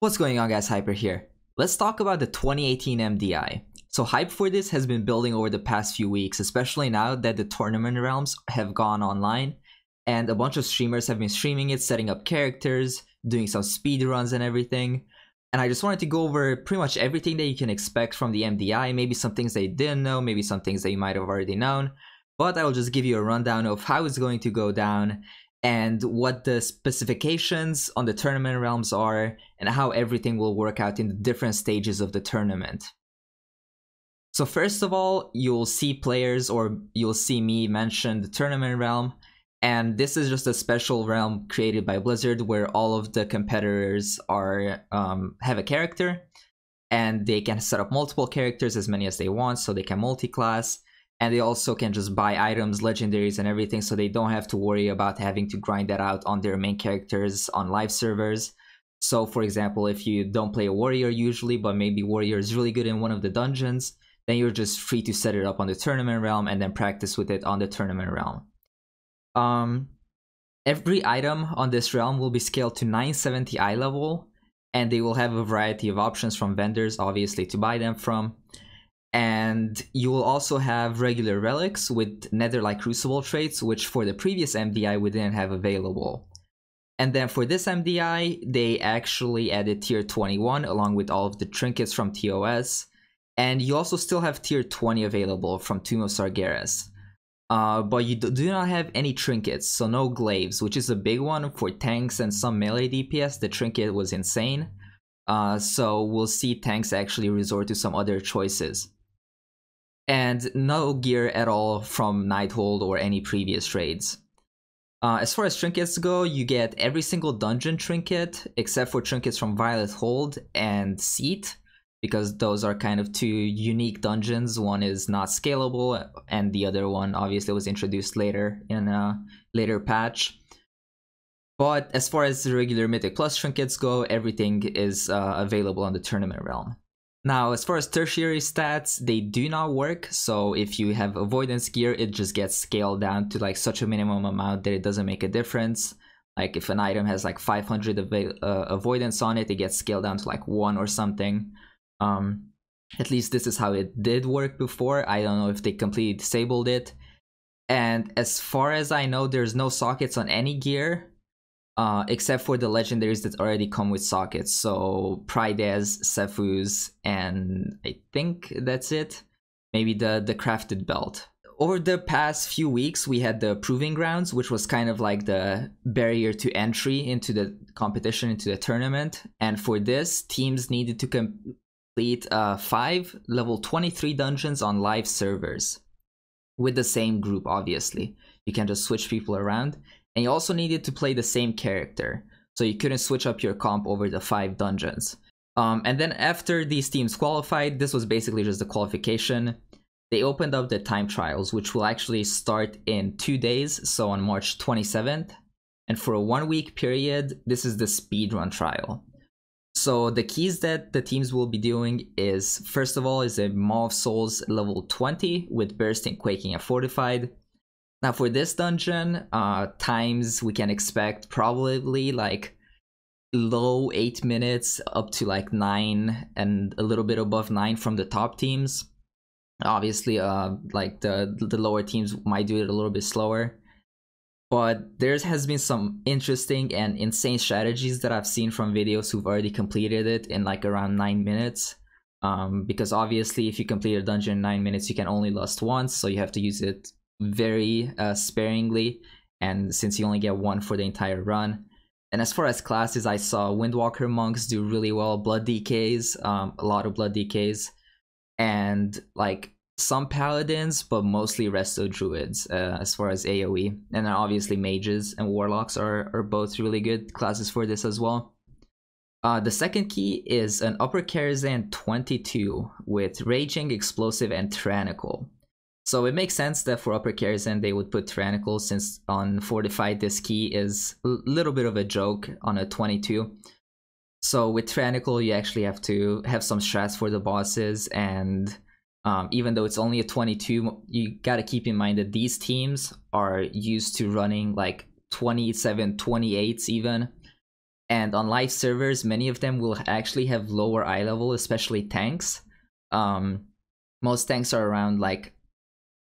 What's going on, guys? Hyper here. Let's talk about the 2018 MDI. So hype for this has been building over the past few weeks, especially now that the tournament realms have gone online and a bunch of streamers have been streaming it, setting up characters, doing some speed runs and everything. And I just wanted to go over pretty much everything that you can expect from the MDI, maybe some things that you didn't know, maybe some things that you might have already known, but I will just give you a rundown of how it's going to go down and what the specifications on the tournament realms are, and how everything will work out in the different stages of the tournament. So first of all, you'll see players, or you'll see me mention the tournament realm, and this is just a special realm created by Blizzard where all of the competitors are have a character, and they can set up multiple characters, as many as they want, so they can multi-class. And they also can just buy items, legendaries, and everything, so they don't have to worry about having to grind that out on their main characters on live servers. So, for example, if you don't play a warrior usually, but maybe warrior is really good in one of the dungeons, then you're just free to set it up on the tournament realm and then practice with it on the tournament realm. Every item on this realm will be scaled to 970 eye level, and they will have a variety of options from vendors, obviously, to buy them from. And you will also have regular relics with Netherlight Crucible traits, which for the previous MDI we didn't have available. And then for this MDI, they actually added tier 21 along with all of the trinkets from TOS. And you also still have tier 20 available from Tomb of Sargeras. But you do not have any trinkets, so no glaives, which is a big one for tanks and some melee DPS. The trinket was insane. So we'll see tanks actually resort to some other choices. And no gear at all from Nighthold or any previous raids. As far as trinkets go, you get every single dungeon trinket except for trinkets from Violet Hold and Seat, because those are kind of two unique dungeons. One is not scalable, and the other one obviously was introduced later in a later patch. But as far as the regular Mythic Plus trinkets go, everything is available on the tournament realm. Now, as far as tertiary stats, they do not work, so if you have avoidance gear, it just gets scaled down to like such a minimum amount that it doesn't make a difference. Like if an item has like 500 avoidance on it, it gets scaled down to like 1 or something. At least this is how it did work before. I don't know if they completely disabled it. And as far as I know, there's no sockets on any gear. Except for the legendaries that already come with sockets, so Pride's, Sefu's, and I think that's it. Maybe the crafted belt. Over the past few weeks, we had the Proving Grounds, which was kind of like the barrier to entry into the competition, into the tournament. And for this, teams needed to complete 5 level 23 dungeons on live servers. With the same group, obviously. You can just switch people around. And you also needed to play the same character, so you couldn't switch up your comp over the 5 dungeons. And then after these teams qualified, this was basically just the qualification, they opened up the time trials, which will actually start in 2 days, so on March 27th. And for a 1-week period, this is the speedrun trial. So the keys that the teams will be doing is, first of all, is a Maw of Souls level 20 with Bursting, Quaking, and Fortified. Now for this dungeon, times we can expect probably like low 8 minutes up to like 9 and a little bit above 9 from the top teams. Obviously, like the lower teams might do it a little bit slower. But there has been some interesting and insane strategies that I've seen from videos who've already completed it in like around 9 minutes. Because obviously if you complete a dungeon in 9 minutes, you can only last once, so you have to use it very sparingly, and since you only get 1 for the entire run. And as far as classes, I saw Windwalker monks do really well, blood DKs, a lot of blood DKs, and like some paladins, but mostly resto druids as far as AoE. And then obviously mages and warlocks are both really good classes for this as well. The second key is an Upper Karazhan 22 with Raging, Explosive, and Tyrannical. So it makes sense that for Upper Karazhan they would put Tyrannical, since on Fortified this key is a little bit of a joke on a 22. So with Tyrannical you actually have to have some strats for the bosses, and even though it's only a 22, you gotta keep in mind that these teams are used to running like 27, 28s even. And on live servers, many of them will actually have lower eye level, especially tanks. Most tanks are around like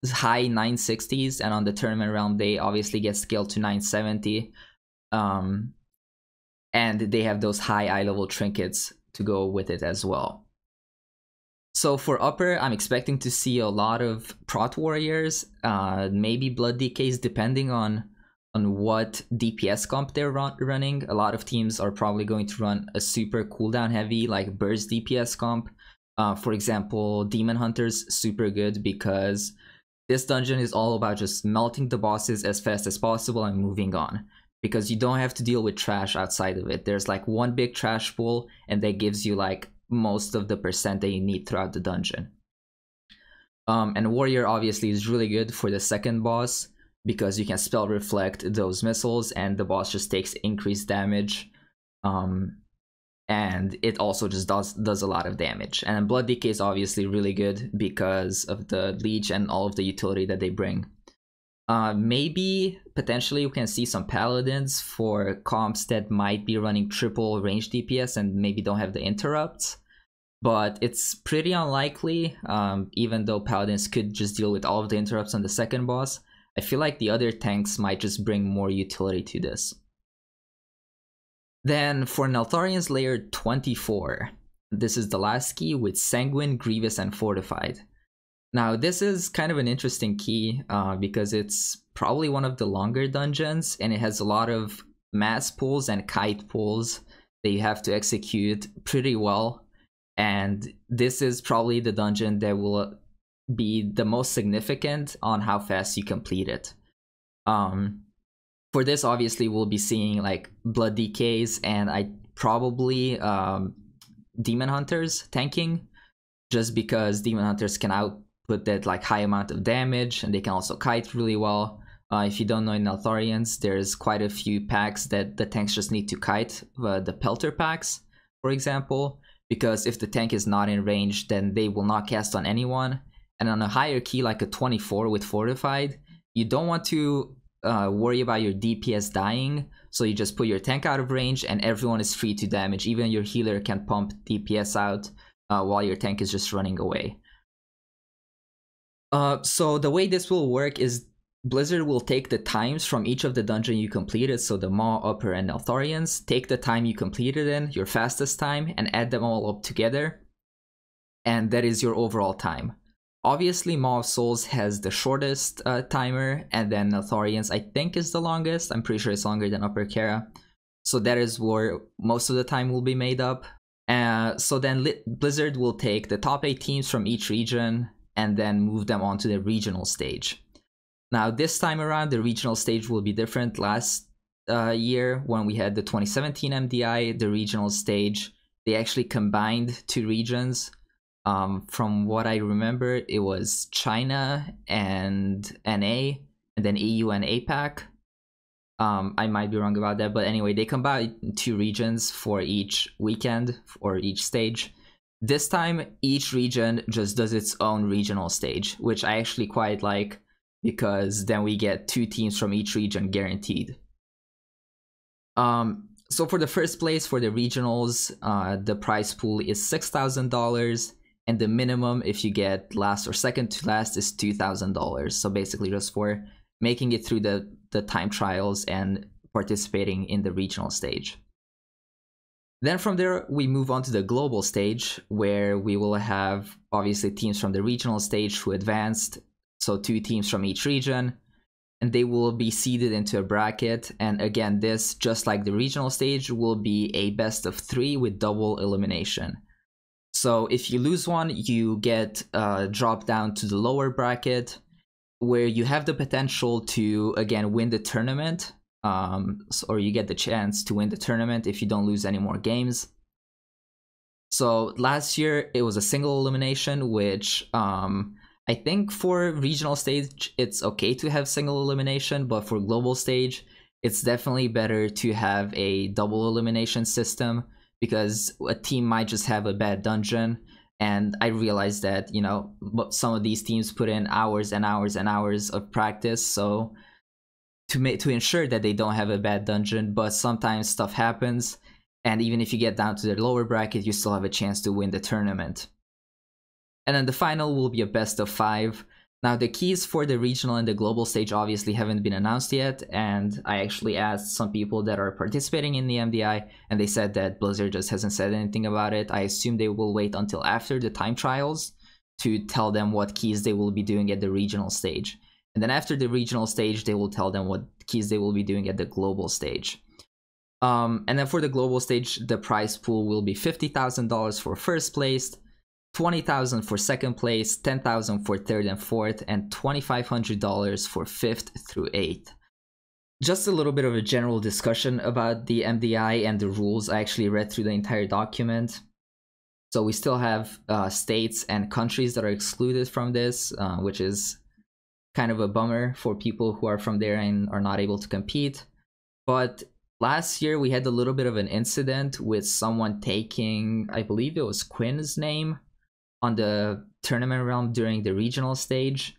high 960s, and on the tournament realm, they obviously get scaled to 970. And they have those high eye level trinkets to go with it as well. So for upper, I'm expecting to see a lot of Prot Warriors, maybe Blood DKs, depending on what DPS comp they're running. A lot of teams are probably going to run a super cooldown heavy, like burst DPS comp. For example, Demon Hunter's super good because this dungeon is all about just melting the bosses as fast as possible and moving on. Because you don't have to deal with trash outside of it. There's like one big trash pool, and that gives you like most of the percent that you need throughout the dungeon. And Warrior obviously is really good for the second boss, because you can spell reflect those missiles and the boss just takes increased damage. And it also just does a lot of damage. And Blood DK is obviously really good because of the leech and all of the utility that they bring. Maybe potentially we can see some paladins for comps that might be running triple range DPS and maybe don't have the interrupts, but it's pretty unlikely. Even though paladins could just deal with all of the interrupts on the second boss, I feel like the other tanks might just bring more utility to this. Then for Neltharions layer 24, this is the last key with Sanguine, Grievous, and Fortified. Now this is kind of an interesting key because it's probably one of the longer dungeons, and it has a lot of mass pulls and kite pulls that you have to execute pretty well. And this is probably the dungeon that will be the most significant on how fast you complete it. For this, obviously, we'll be seeing like Blood DKs and probably Demon Hunters tanking, just because Demon Hunters can output that like high amount of damage, and they can also kite really well. If you don't know in Neltharions, there's quite a few packs that the tanks just need to kite, the Pelter packs, for example, because if the tank is not in range, then they will not cast on anyone. And on a higher key like a 24 with Fortified, you don't want to worry about your DPS dying, so you just put your tank out of range and everyone is free to damage. Even your healer can pump DPS out while your tank is just running away. So the way this will work is Blizzard will take the times from each of the dungeon you completed, so the Maw, Upper, and Neltharions, take the time you completed in, your fastest time, and add them all up together, and that is your overall time. Obviously, Maw of Souls has the shortest timer, and then Neltharions I think is the longest. I'm pretty sure it's longer than Upper Kara. So that is where most of the time will be made up. So then Blizzard will take the top 8 teams from each region and then move them onto the regional stage. Now this time around, the regional stage will be different. Last year, when we had the 2017 MDI, the regional stage, they actually combined 2 regions. From what I remember, it was China and NA, and then EU and APAC. I might be wrong about that, but anyway, they combined 2 regions for each weekend or each stage. This time, each region just does its own regional stage, which I actually quite like, because then we get 2 teams from each region guaranteed. So for the first place, for the regionals, the prize pool is $6,000. And the minimum, if you get last or second to last, is $2,000. So basically just for making it through the time trials and participating in the regional stage. Then from there, we move on to the global stage, where we will have obviously teams from the regional stage who advanced. So 2 teams from each region, and they will be seeded into a bracket. And again, this, just like the regional stage, will be a best of 3 with double elimination. So if you lose one, you get dropped down to the lower bracket, where you have the potential to, again, win the tournament, or you get the chance to win the tournament if you don't lose any more games. So last year, it was a single elimination, which I think for regional stage, it's okay to have single elimination, but for global stage, it's definitely better to have a double elimination system, because a team might just have a bad dungeon. And I realized that, you know, some of these teams put in hours and hours and hours of practice, so to ensure that they don't have a bad dungeon, but sometimes stuff happens, And even if you get down to the lower bracket, you still have a chance to win the tournament. And then the final will be a best of 5. Now, the keys for the regional and the global stage obviously haven't been announced yet, and I actually asked some people that are participating in the MDI, and they said that Blizzard just hasn't said anything about it. I assume they will wait until after the time trials to tell them what keys they will be doing at the regional stage. And then after the regional stage, they will tell them what keys they will be doing at the global stage. And then for the global stage, the prize pool will be $50,000 for first place, $20,000 for second place, $10,000 for third and fourth, and $2,500 for 5th through 8th. Just a little bit of a general discussion about the MDI and the rules. I actually read through the entire document. So we still have states and countries that are excluded from this, which is kind of a bummer for people who are from there and are not able to compete. But last year we had a little bit of an incident with someone taking, I believe it was Quinn's name, on the tournament realm during the regional stage,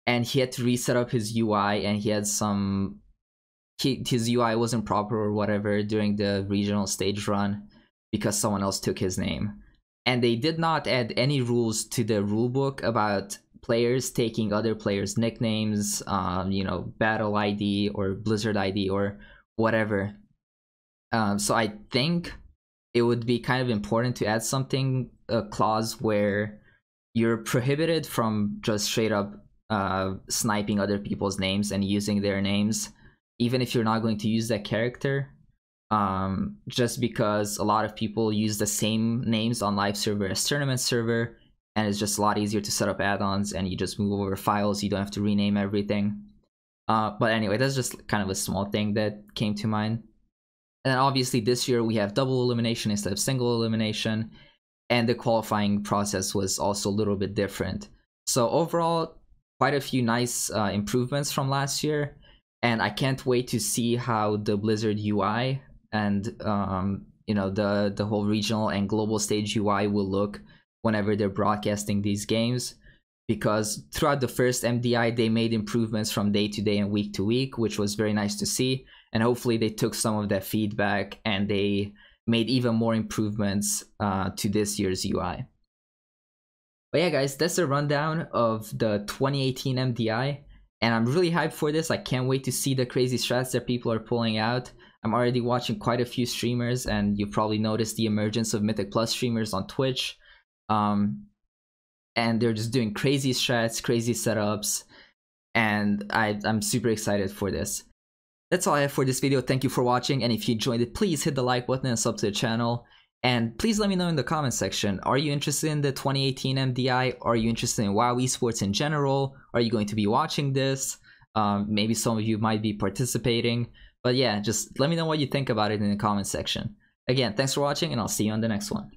and he had to reset up his UI, and he had some his UI wasn't proper or whatever during the regional stage run because someone else took his name. And they did not add any rules to the rulebook about players taking other players' nicknames, you know, Battle ID or Blizzard ID or whatever. So I think it would be kind of important to add something, a clause where you're prohibited from just straight up sniping other people's names and using their names, even if you're not going to use that character, just because a lot of people use the same names on live server as tournament server, and it's just a lot easier to set up add-ons and you just move over files, you don't have to rename everything. But anyway, that's just kind of a small thing that came to mind. And then obviously this year we have double elimination instead of single elimination, and the qualifying process was also a little bit different. So overall, quite a few nice improvements from last year, and I can't wait to see how the Blizzard UI and you know, the whole regional and global stage UI will look whenever they're broadcasting these games. Because throughout the first MDI, they made improvements from day to day and week to week, which was very nice to see. And hopefully they took some of that feedback and they made even more improvements to this year's UI. But yeah, guys, that's a rundown of the 2018 MDI. And I'm really hyped for this. I can't wait to see the crazy strats that people are pulling out. I'm already watching quite a few streamers, and you've probably noticed the emergence of Mythic Plus streamers on Twitch. And they're just doing crazy strats, crazy setups, and I'm super excited for this. That's all I have for this video. Thank you for watching, and if you enjoyed it, please hit the like button and sub to the channel. And please let me know in the comment section, are you interested in the 2018 MDI? Are you interested in WoW esports in general? Are you going to be watching this? Maybe some of you might be participating. But yeah, just let me know what you think about it in the comment section. Again, thanks for watching, and I'll see you on the next one.